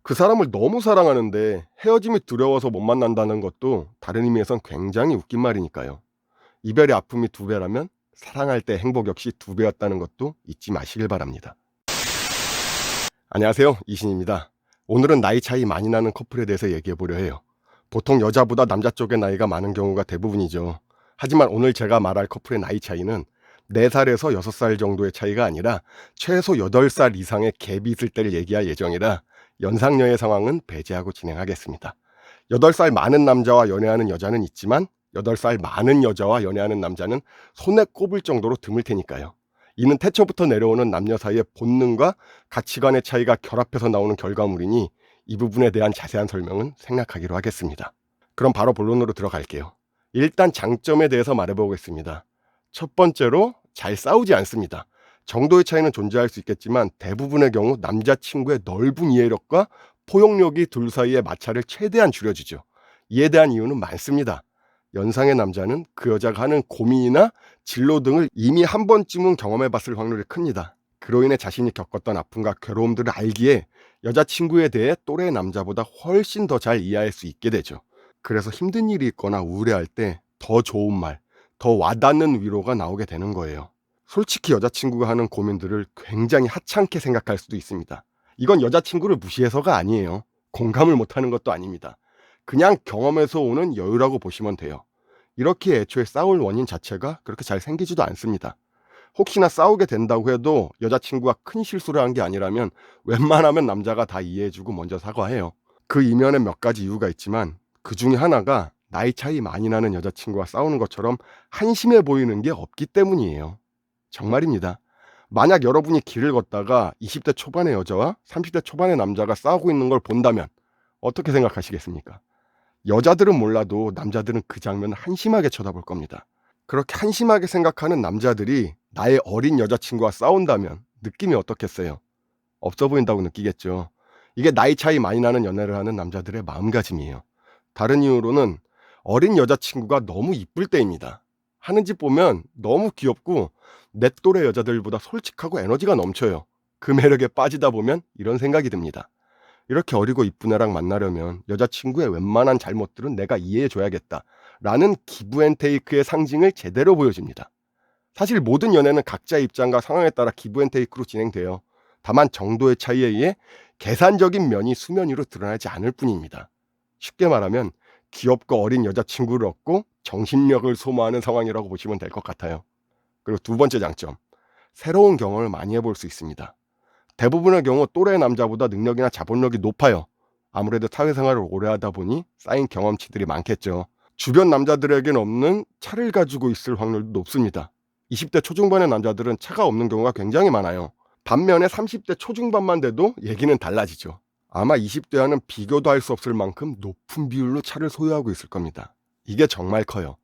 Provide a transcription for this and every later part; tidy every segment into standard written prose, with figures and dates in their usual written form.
그 사람을 너무 사랑하는데 헤어짐이 두려워서 못 만난다는 것도 다른 의미에선 굉장히 웃긴 말이니까요. 이별의 아픔이 두 배라면 사랑할 때 행복 역시 두 배였다는 것도 잊지 마시길 바랍니다. 안녕하세요, 이신입니다. 오늘은 나이 차이 많이 나는 커플에 대해서 얘기해 보려 해요. 보통 여자보다 남자 쪽의 나이가 많은 경우가 대부분이죠. 하지만 오늘 제가 말할 커플의 나이 차이는 4살에서 6살 정도의 차이가 아니라 최소 8살 이상의 갭이 있을 때를 얘기할 예정이라 연상녀의 상황은 배제하고 진행하겠습니다. 8살 많은 남자와 연애하는 여자는 있지만 8살 많은 여자와 연애하는 남자는 손에 꼽을 정도로 드물 테니까요. 이는 태초부터 내려오는 남녀 사이의 본능과 가치관의 차이가 결합해서 나오는 결과물이니 이 부분에 대한 자세한 설명은 생략하기로 하겠습니다. 그럼 바로 본론으로 들어갈게요. 일단 장점에 대해서 말해보겠습니다. 첫 번째로 잘 싸우지 않습니다. 정도의 차이는 존재할 수 있겠지만 대부분의 경우 남자친구의 넓은 이해력과 포용력이 둘 사이의 마찰을 최대한 줄여주죠. 이에 대한 이유는 많습니다. 연상의 남자는 그 여자가 하는 고민이나 진로 등을 이미 한 번쯤은 경험해봤을 확률이 큽니다. 그로 인해 자신이 겪었던 아픔과 괴로움들을 알기에 여자친구에 대해 또래 남자보다 훨씬 더 잘 이해할 수 있게 되죠. 그래서 힘든 일이 있거나 우울해할 때 더 좋은 말, 더 와닿는 위로가 나오게 되는 거예요. 솔직히 여자친구가 하는 고민들을 굉장히 하찮게 생각할 수도 있습니다. 이건 여자친구를 무시해서가 아니에요. 공감을 못하는 것도 아닙니다. 그냥 경험에서 오는 여유라고 보시면 돼요. 이렇게 애초에 싸울 원인 자체가 그렇게 잘 생기지도 않습니다. 혹시나 싸우게 된다고 해도 여자친구가 큰 실수를 한 게 아니라면 웬만하면 남자가 다 이해해주고 먼저 사과해요. 그 이면에 몇 가지 이유가 있지만 그 중에 하나가 나이 차이 많이 나는 여자친구와 싸우는 것처럼 한심해 보이는 게 없기 때문이에요. 정말입니다. 만약 여러분이 길을 걷다가 20대 초반의 여자와 30대 초반의 남자가 싸우고 있는 걸 본다면 어떻게 생각하시겠습니까? 여자들은 몰라도 남자들은 그 장면을 한심하게 쳐다볼 겁니다. 그렇게 한심하게 생각하는 남자들이 나의 어린 여자친구와 싸운다면 느낌이 어떻겠어요? 없어 보인다고 느끼겠죠. 이게 나이 차이 많이 나는 연애를 하는 남자들의 마음가짐이에요. 다른 이유로는 어린 여자친구가 너무 이쁠 때입니다. 하는 짓 보면 너무 귀엽고 내 또래 여자들보다 솔직하고 에너지가 넘쳐요. 그 매력에 빠지다 보면 이런 생각이 듭니다. 이렇게 어리고 이쁜 애랑 만나려면 여자친구의 웬만한 잘못들은 내가 이해해줘야겠다 라는 기브앤테이크의 상징을 제대로 보여줍니다. 사실 모든 연애는 각자의 입장과 상황에 따라 기브앤테이크로 진행돼요. 다만 정도의 차이에 의해 계산적인 면이 수면 위로 드러나지 않을 뿐입니다. 쉽게 말하면 귀엽고 어린 여자친구를 얻고 정신력을 소모하는 상황이라고 보시면 될 것 같아요. 그리고 두 번째 장점, 새로운 경험을 많이 해볼 수 있습니다. 대부분의 경우 또래 남자보다 능력이나 자본력이 높아요. 아무래도 사회생활을 오래 하다 보니 쌓인 경험치들이 많겠죠. 주변 남자들에겐 없는 차를 가지고 있을 확률도 높습니다. 20대 초중반의 남자들은 차가 없는 경우가 굉장히 많아요. 반면에 30대 초중반만 돼도 얘기는 달라지죠. 아마 20대와는 비교도 할 수 없을 만큼 높은 비율로 차를 소유하고 있을 겁니다. 이게 정말 커요.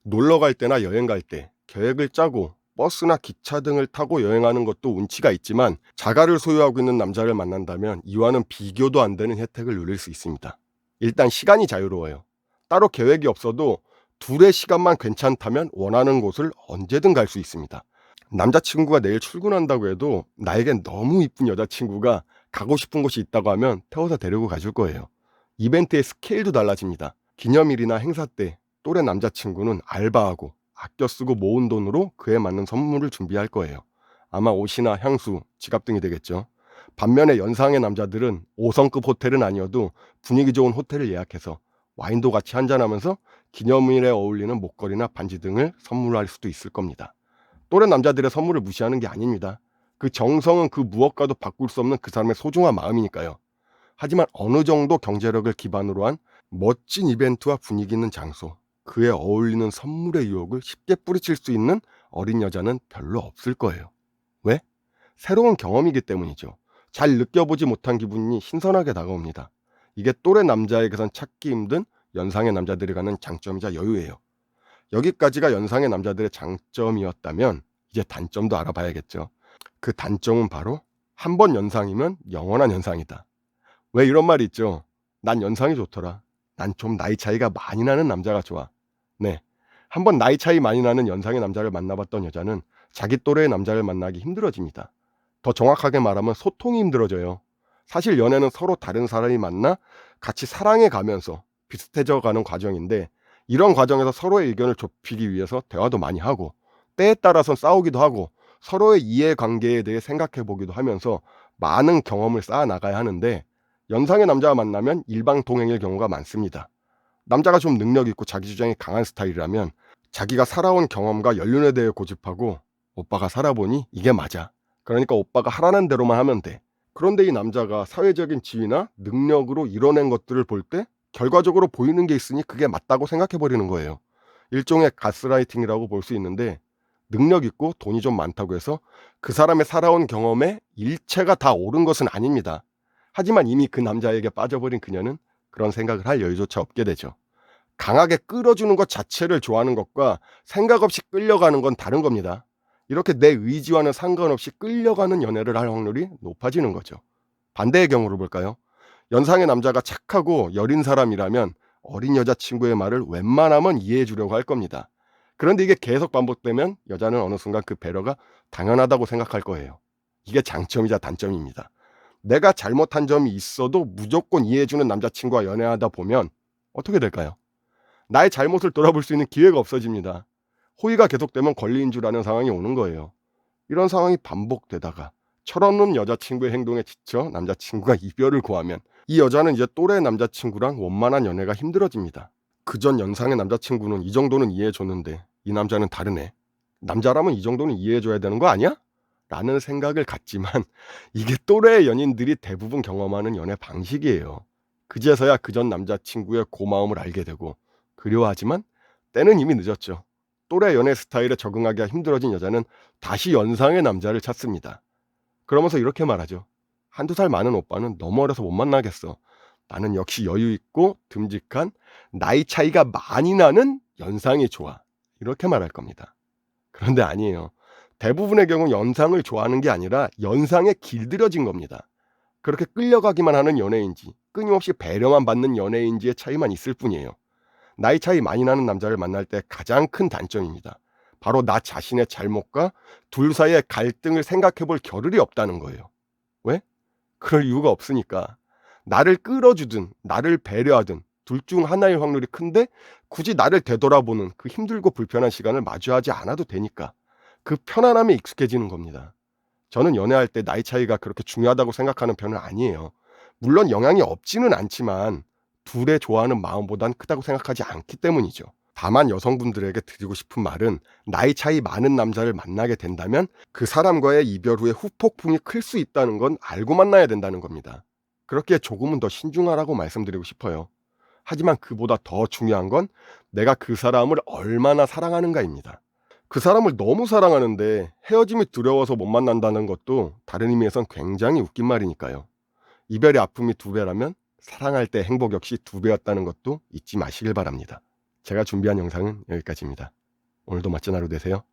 놀러 갈 때나 여행 갈 때 계획을 짜고 버스나 기차 등을 타고 여행하는 것도 운치가 있지만 자가를 소유하고 있는 남자를 만난다면 이와는 비교도 안 되는 혜택을 누릴 수 있습니다. 일단 시간이 자유로워요. 따로 계획이 없어도 둘의 시간만 괜찮다면 원하는 곳을 언제든 갈 수 있습니다. 남자친구가 내일 출근한다고 해도 나에겐 너무 이쁜 여자친구가 가고 싶은 곳이 있다고 하면 태워서 데리고 가줄 거예요. 이벤트의 스케일도 달라집니다. 기념일이나 행사 때 또래 남자친구는 알바하고 아껴 쓰고 모은 돈으로 그에 맞는 선물을 준비할 거예요. 아마 옷이나 향수, 지갑 등이 되겠죠. 반면에 연상의 남자들은 5성급 호텔은 아니어도 분위기 좋은 호텔을 예약해서 와인도 같이 한잔하면서 기념일에 어울리는 목걸이나 반지 등을 선물할 수도 있을 겁니다. 또래 남자들의 선물을 무시하는 게 아닙니다. 그 정성은 그 무엇과도 바꿀 수 없는 그 사람의 소중한 마음이니까요. 하지만 어느 정도 경제력을 기반으로 한 멋진 이벤트와 분위기 있는 장소, 그에 어울리는 선물의 유혹을 쉽게 뿌리칠 수 있는 어린 여자는 별로 없을 거예요. 왜? 새로운 경험이기 때문이죠. 잘 느껴보지 못한 기분이 신선하게 다가옵니다. 이게 또래 남자에게선 찾기 힘든 연상의 남자들이 가는 장점이자 여유예요. 여기까지가 연상의 남자들의 장점이었다면 이제 단점도 알아봐야겠죠. 그 단점은 바로 한 번 연상이면 영원한 연상이다. 왜 이런 말이 있죠? 난 연상이 좋더라. 난 좀 나이 차이가 많이 나는 남자가 좋아. 네. 한번 나이 차이 많이 나는 연상의 남자를 만나봤던 여자는 자기 또래의 남자를 만나기 힘들어집니다. 더 정확하게 말하면 소통이 힘들어져요. 사실 연애는 서로 다른 사람이 만나 같이 사랑해 가면서 비슷해져 가는 과정인데, 이런 과정에서 서로의 의견을 좁히기 위해서 대화도 많이 하고 때에 따라선 싸우기도 하고 서로의 이해관계에 대해 생각해 보기도 하면서 많은 경험을 쌓아 나가야 하는데, 연상의 남자와 만나면 일방통행일 경우가 많습니다. 남자가 좀 능력 있고 자기 주장이 강한 스타일이라면 자기가 살아온 경험과 연륜에 대해 고집하고, 오빠가 살아보니 이게 맞아, 그러니까 오빠가 하라는 대로만 하면 돼. 그런데 이 남자가 사회적인 지위나 능력으로 이뤄낸 것들을 볼 때 결과적으로 보이는 게 있으니 그게 맞다고 생각해 버리는 거예요. 일종의 가스라이팅이라고 볼 수 있는데, 능력 있고 돈이 좀 많다고 해서 그 사람의 살아온 경험에 일체가 다 옳은 것은 아닙니다. 하지만 이미 그 남자에게 빠져버린 그녀는 그런 생각을 할 여유조차 없게 되죠. 강하게 끌어주는 것 자체를 좋아하는 것과 생각 없이 끌려가는 건 다른 겁니다. 이렇게 내 의지와는 상관없이 끌려가는 연애를 할 확률이 높아지는 거죠. 반대의 경우를 볼까요? 연상의 남자가 착하고 여린 사람이라면 어린 여자친구의 말을 웬만하면 이해해 주려고 할 겁니다. 그런데 이게 계속 반복되면 여자는 어느 순간 그 배려가 당연하다고 생각할 거예요. 이게 장점이자 단점입니다. 내가 잘못한 점이 있어도 무조건 이해해주는 남자친구와 연애하다 보면 어떻게 될까요? 나의 잘못을 돌아볼 수 있는 기회가 없어집니다. 호의가 계속되면 권리인 줄 아는 상황이 오는 거예요. 이런 상황이 반복되다가 철없는 여자친구의 행동에 지쳐 남자친구가 이별을 고하면 이 여자는 이제 또래 남자친구랑 원만한 연애가 힘들어집니다. 그전 연상의 남자친구는 이 정도는 이해해줬는데 이 남자는 다르네. 남자라면 이 정도는 이해해줘야 되는 거 아니야? 라는 생각을 갖지만 이게 또래 연인들이 대부분 경험하는 연애 방식이에요. 그제서야 그전 남자친구의 고마움을 알게 되고 그리워하지만 때는 이미 늦었죠. 또래 연애 스타일에 적응하기가 힘들어진 여자는 다시 연상의 남자를 찾습니다. 그러면서 이렇게 말하죠. 한두 살 많은 오빠는 너무 어려서 못 만나겠어. 나는 역시 여유 있고 듬직한 나이 차이가 많이 나는 연상이 좋아. 이렇게 말할 겁니다. 그런데 아니에요. 대부분의 경우 연상을 좋아하는 게 아니라 연상에 길들여진 겁니다. 그렇게 끌려가기만 하는 연애인지 끊임없이 배려만 받는 연애인지의 차이만 있을 뿐이에요. 나이 차이 많이 나는 남자를 만날 때 가장 큰 단점입니다. 바로 나 자신의 잘못과 둘 사이의 갈등을 생각해 볼 겨를이 없다는 거예요. 왜? 그럴 이유가 없으니까. 나를 끌어주든 나를 배려하든 둘 중 하나일 확률이 큰데 굳이 나를 되돌아보는 그 힘들고 불편한 시간을 마주하지 않아도 되니까. 그 편안함에 익숙해지는 겁니다. 저는 연애할 때 나이 차이가 그렇게 중요하다고 생각하는 편은 아니에요. 물론 영향이 없지는 않지만 둘의 좋아하는 마음보단 크다고 생각하지 않기 때문이죠. 다만 여성분들에게 드리고 싶은 말은 나이 차이 많은 남자를 만나게 된다면 그 사람과의 이별 후에 후폭풍이 클 수 있다는 건 알고 만나야 된다는 겁니다. 그렇기에 조금은 더 신중하라고 말씀드리고 싶어요. 하지만 그보다 더 중요한 건 내가 그 사람을 얼마나 사랑하는가입니다. 그 사람을 너무 사랑하는데 헤어짐이 두려워서 못 만난다는 것도 다른 의미에선 굉장히 웃긴 말이니까요. 이별의 아픔이 2배라면 사랑할 때 행복 역시 2배였다는 것도 잊지 마시길 바랍니다. 제가 준비한 영상은 여기까지입니다. 오늘도 멋진 하루 되세요.